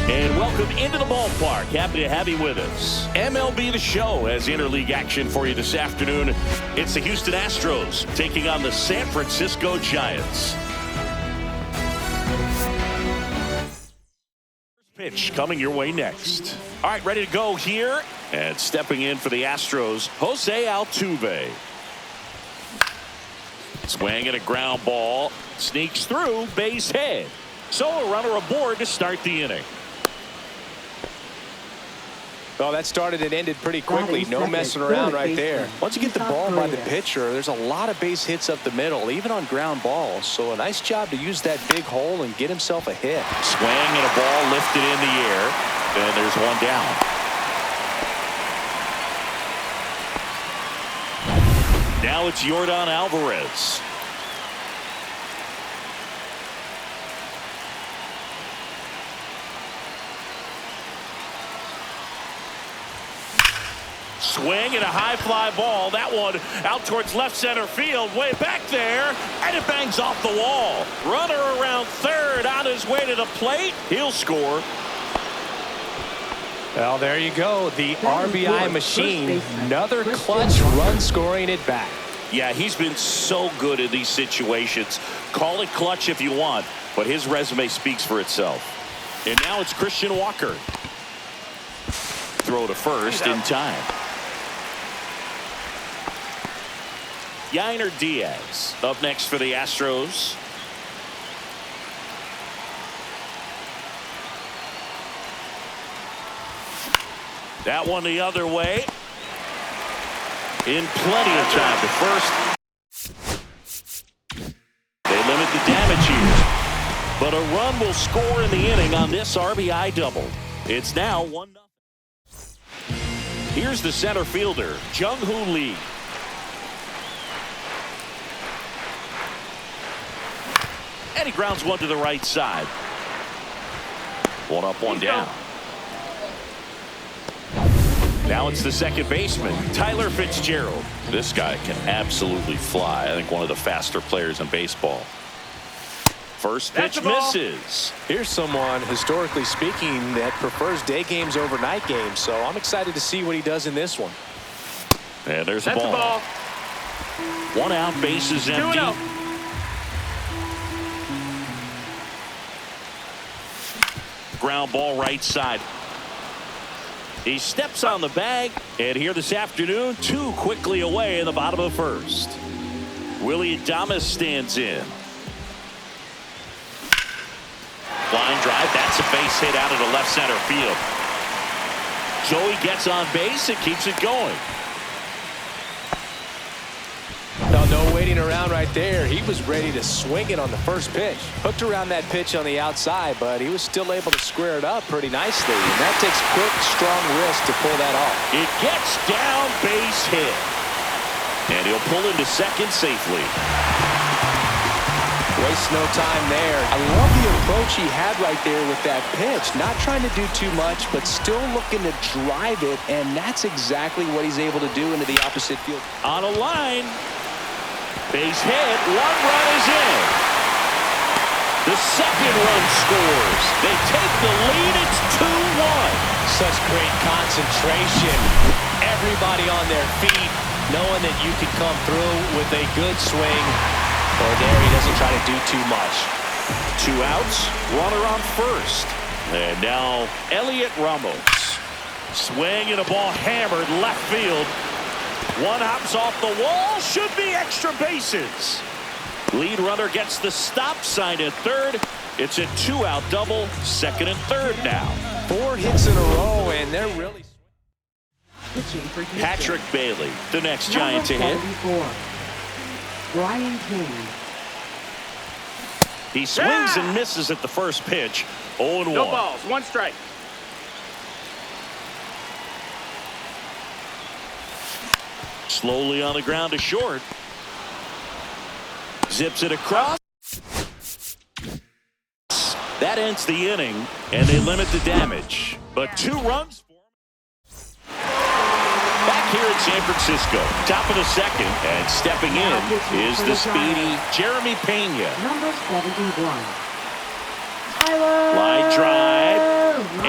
And welcome into the ballpark. Happy to have you with us. MLB The Show has interleague action for you this afternoon. It's the Houston Astros taking on the San Francisco Giants. Pitch coming your way next. All right, ready to go here. And stepping in for the Astros, Jose Altuve. Swing and a ground ball. Sneaks through, base hit. So a runner aboard to start the inning. Well, that started and ended pretty quickly. No messing around right there. Once you get the ball by the pitcher, there's a lot of base hits up the middle, even on ground balls. So a nice job to use that big hole and get himself a hit. Swing and a ball lifted in the air. And there's one down. Now it's Yordan Alvarez. Swing and a high fly ball. That one out towards left center field. Way back there. And it bangs off the wall. Runner around third on his way to the plate. He'll score. Well, there you go. The RBI machine. Another clutch run scoring at bat. Yeah, he's been so good in these situations. Call it clutch if you want, but his resume speaks for itself. And now it's Christian Walker. Throw to first in time. Yainer Diaz up next for the Astros. That one the other way. In plenty of time to first. They limit the damage here. But a run will score in the inning on this RBI double. It's now 1-0. Here's the center fielder, Jung-Hoo Lee. And he grounds one to the right side. One up, one down. Now it's the second baseman, Tyler Fitzgerald. This guy can absolutely fly. I think one of the faster players in baseball. First pitch misses. Here's someone, historically speaking, that prefers day games over night games. So I'm excited to see what he does in this one. And there's the ball. One out, bases empty. Ground ball right side. He steps on the bag, and here this afternoon, two quickly away in the bottom of the first. Willie Adames stands in. Line drive, that's a base hit out of the left center field. Joey gets on base and keeps it going. No waiting around right there. He was ready to swing it on the first pitch. Hooked around that pitch on the outside, but he was still able to square it up pretty nicely. And that takes quick, strong wrist to pull that off. It gets down, base hit. And he'll pull into second safely. Waste no time there. I love the approach he had right there with that pitch. Not trying to do too much, but still looking to drive it. And that's exactly what he's able to do into the opposite field. On a line. Base hit. One run is in. The second run scores. They take the lead. It's 2-1. Such great concentration. Everybody on their feet, knowing that you can come through with a good swing. Or there, he doesn't try to do too much. Two outs. Runner on first. And now Elliot Ramos. Swing and a ball hammered left field. One hops off the wall. Should be extra bases. Lead runner gets the stop sign at third. It's a two-out double. Second and third now. 4 hits in a row, and they're really... Patrick Bailey, the next Giant to hit. Brian King. He swings and misses at the first pitch. 0-1. No balls, 1 strike. Slowly on the ground to short. Zips it across. That ends the inning, and they limit the damage. But 2 runs. Back here in San Francisco, top of the second, and stepping in is the speedy Jeremy Pena. Number 71. Tyler. Line drive,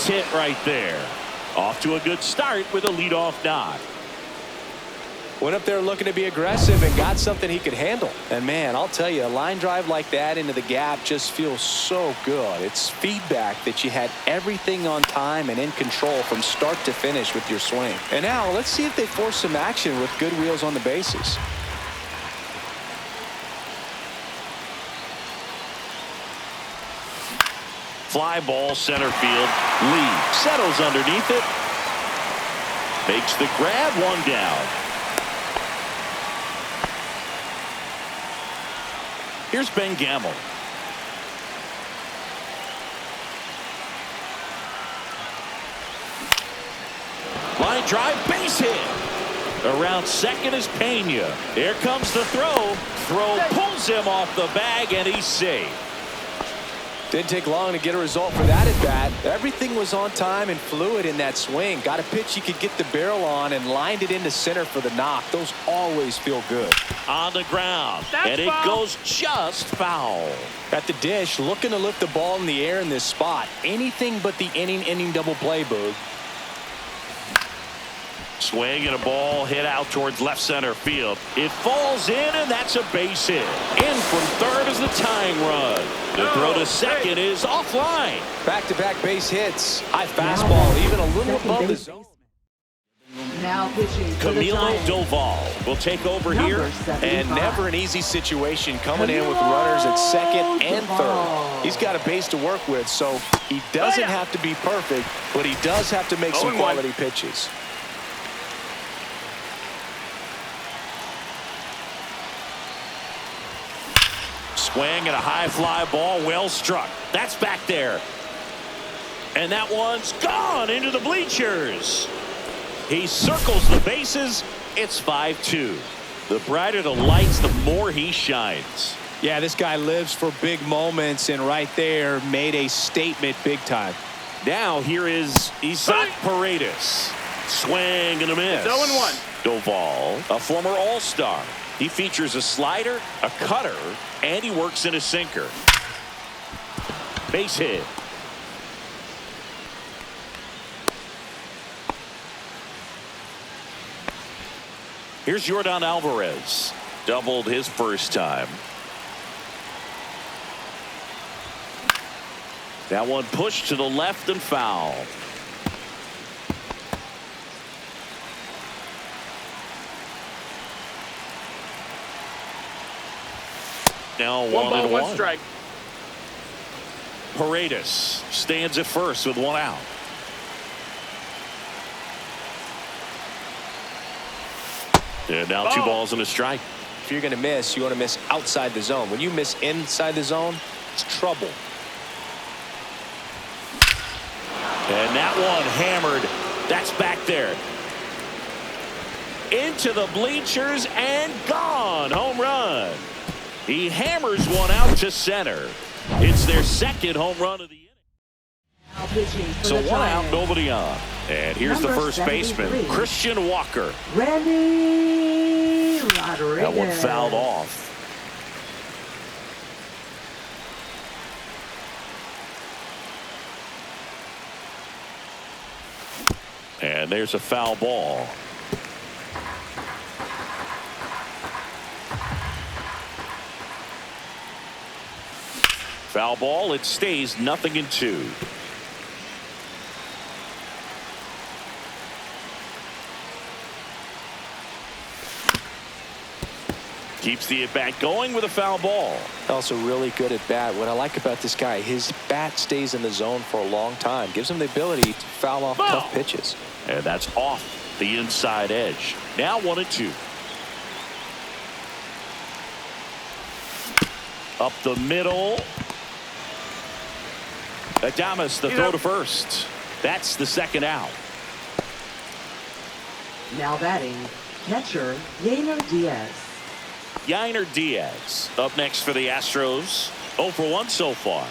base hit right there. Off to a good start with a leadoff knock. Went up there looking to be aggressive and got something he could handle. And man, I'll tell you, a line drive like that into the gap just feels so good. It's feedback that you had everything on time and in control from start to finish with your swing. And now let's see if they force some action with good wheels on the bases. Fly ball center field. Lee settles underneath it. Makes the grab, one down. Here's Ben Gamble. Line drive, base hit. Around second is Pena. There comes the throw. Throw pulls him off the bag, and he's safe. Didn't take long to get a result for that at bat. Everything was on time and fluid in that swing. Got a pitch he could get the barrel on and lined it into center for the knock. Those always feel good. On the ground. And it goes just foul. At the dish, looking to lift the ball in the air in this spot. Anything but the inning double play, Boog. Swing and a ball hit out towards left center field. It falls in, and that's a base hit. In from third is the tying run. The throw to second is offline. Back-to-back base hits. High fastball, even a little above the zone. Now pitching Camilo Doval will take over here. And never an easy situation coming in with runners at second and third. He's got a base to work with, so he doesn't have to be perfect, but he does have to make some quality pitches. Swing and a high fly ball, well struck. That's back there. And that one's gone into the bleachers. He circles the bases. It's 5-2. The brighter the lights, the more he shines. Yeah, this guy lives for big moments, and right there made a statement big time. Now here is Isaac Paredes. Swing and a miss. 0-1. Doval, a former All-Star. He features a slider, a cutter, and he works in a sinker. Base hit. Here's Jordan Alvarez. Doubled his first time. That one pushed to the left and foul. Now 1-1. Strike. Paredes stands at first with one out. And now 2 balls and a strike. If you're going to miss, you want to miss outside the zone. When you miss inside the zone, it's trouble. And that one hammered. That's back there. Into the bleachers and gone. Home run. He hammers one out to center. It's their second home run of the inning. So 1 out, nobody on. And here's the first baseman, Christian Walker. Randy Rodriguez. That one fouled off. And there's a foul ball. Foul ball. It stays 0-2. Keeps the at-bat going with a foul ball. Also really good at bat. What I like about this guy, his bat stays in the zone for a long time. Gives him the ability to foul off tough pitches. And that's off the inside edge. Now 1-2. Up the middle. Adames, the throw to first. That's the second out. Now batting, catcher Yainer Diaz. Yainer Diaz up next for the Astros. 0 for 1 so far.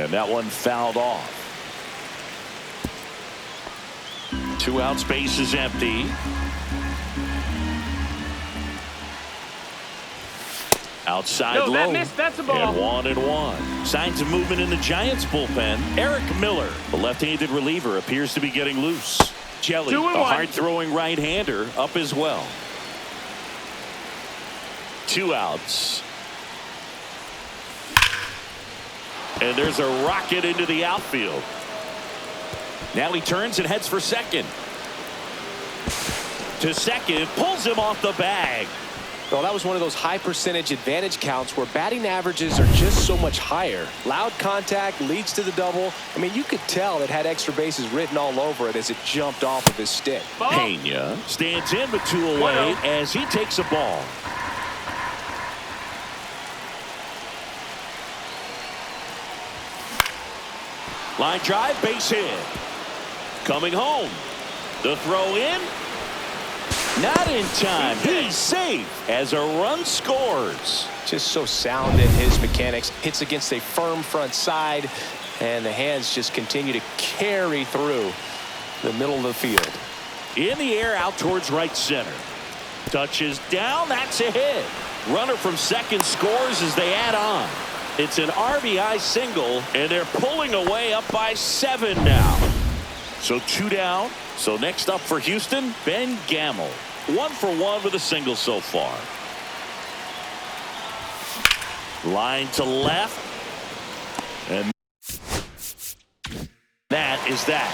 And that one fouled off. 2 outs, base is empty. Outside No, low. that's a ball. And 1-1. Signs of movement in the Giants bullpen. Eric Miller, the left-handed reliever, appears to be getting loose. Jelly, a 2-1. hard-throwing right-hander, up as well. 2 outs. And there's a rocket into the outfield. Now he turns and heads for second. To second, pulls him off the bag. Well, that was one of those high percentage advantage counts where batting averages are just so much higher. Loud contact leads to the double. I mean, you could tell it had extra bases written all over it as it jumped off of his stick. Pena stands in with 2 away as he takes a ball. Line drive, base hit. Coming home. The throw in. Not in time. He's safe as a run scores. Just so sound in his mechanics. Hits against a firm front side, and the hands just continue to carry through the middle of the field. In the air out towards right center. Touches down. That's a hit. Runner from second scores as they add on. It's an RBI single, and they're pulling away up by 7 now. So 2 down. So next up for Houston, Ben Gamel. 1 for 1 with a single so far. Line to left. And that is that.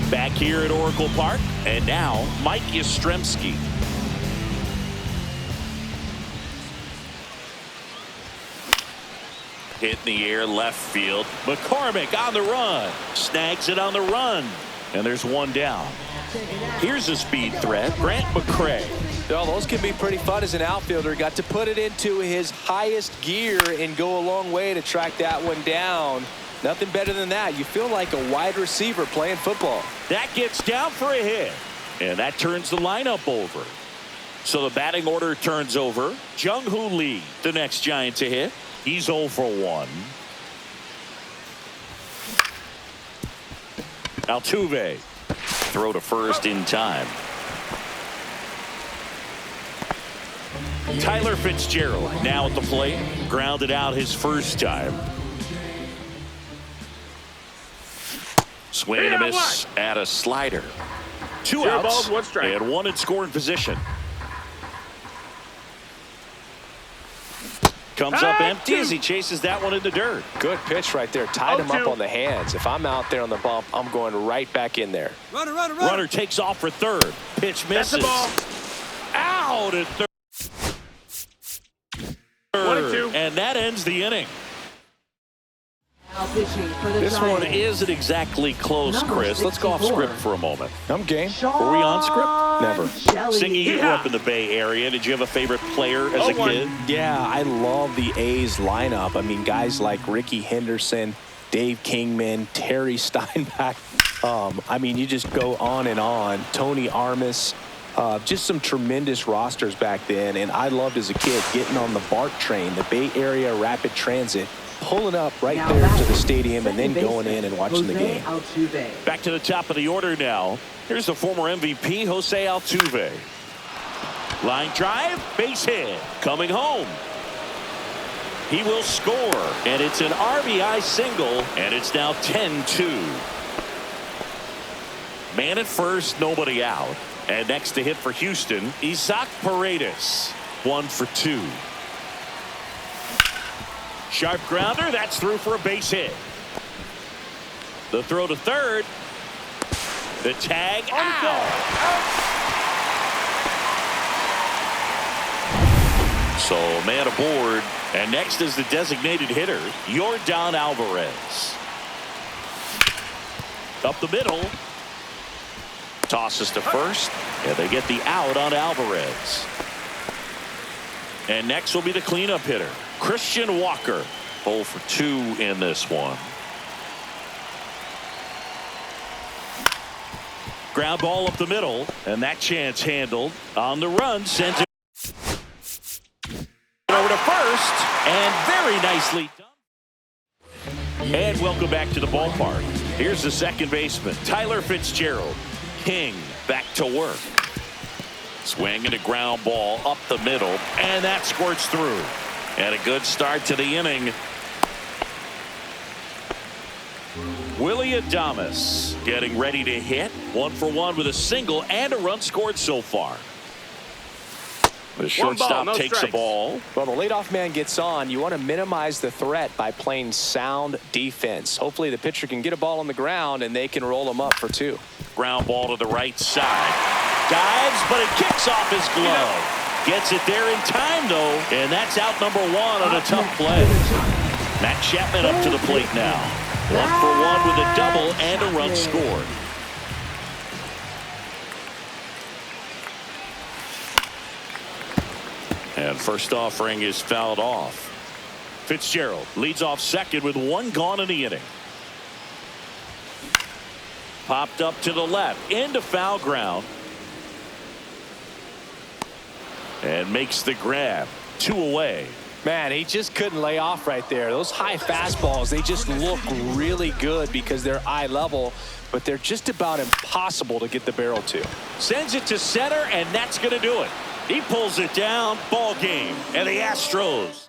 Back here at Oracle Park. And now Mike Yastrzemski. Hit in the air left field. McCormick on the run. Snags it on the run. And there's 1 down. Here's a speed threat. Grant McCray. Well, those can be pretty fun as an outfielder. Got to put it into his highest gear and go a long way to track that one down. Nothing better than that. You feel like a wide receiver playing football. That gets down for a hit. And that turns the lineup over. So the batting order turns over. Jung-Hoo Lee, the next Giant to hit. He's 0 for 1. Altuve. Throw to first in time. Tyler Fitzgerald now at the plate. Grounded out his first time. Swing and a miss at a slider. 2 outs balls, 1 strike. and 1 in scoring position. Comes up empty as he chases that one in the dirt. Good pitch right there. Tied him up on the hands. If I'm out there on the bump, I'm going right back in there. Runner takes off for third. Pitch misses. That's the ball. Out at third. 1-2. And that ends the inning. Now pitching for the This one Giants. isn't exactly close, Number Chris. Let's go off 64. script for a moment. I'm game. Were we on script? Never. Singy, you grew up in the Bay Area. Did you have a favorite player as a 0-1. kid? Yeah, I love the A's lineup. I mean, guys like Ricky Henderson, Dave Kingman, Terry Steinbach. I mean, you just go on and on. Tony Armas. Just some tremendous rosters back then. And I loved as a kid getting on the BART train, the Bay Area Rapid Transit, pulling up right Now there to the batting, stadium and then second going in and watching the Jose game. Altuve. Back to the top of the order now. Here's the former MVP, Jose Altuve. Line drive, base hit. Coming home. He will score. And it's an RBI single. And it's now 10-2. Man at first, nobody out. And next to hit for Houston, Isaac Paredes. 1 for 2. Sharp grounder. That's through for a base hit. The throw to third. The tag out. So man aboard. And next is the designated hitter, Yordan Alvarez. Up the middle. Tosses to first. And they get the out on Alvarez. And next will be the cleanup hitter, Christian Walker. 0 for 2 in this one. Ground ball up the middle, and that chance handled. On the run, sends it over to first, and very nicely done. And welcome back to the ballpark. Here's the second baseman, Tyler Fitzgerald. King back to work. Swing and a ground ball up the middle, and that squirts through. And a good start to the inning. Willie Adames getting ready to hit. 1 for 1 with a single and a run scored so far. The shortstop no takes the strikes. ball. Well, the leadoff man gets on. You want to minimize the threat by playing sound defense. Hopefully the pitcher can get a ball on the ground and they can roll him up for 2. Ground ball to the right side. Dives, but it kicks off his glove. Gets it there in time, though, and that's out number 1 on a tough play. Matt Chapman up to the plate now. 1 for 1 with a double and a run scored. And first offering is fouled off. Fitzgerald leads off second with 1 gone in the inning. Popped up to the left into foul ground. And makes the grab. 2 away. Man, he just couldn't lay off right there. Those high fastballs, they just look really good because they're eye level, but they're just about impossible to get the barrel to. Sends it to center, and that's going to do it. He pulls it down. Ball game. And the Astros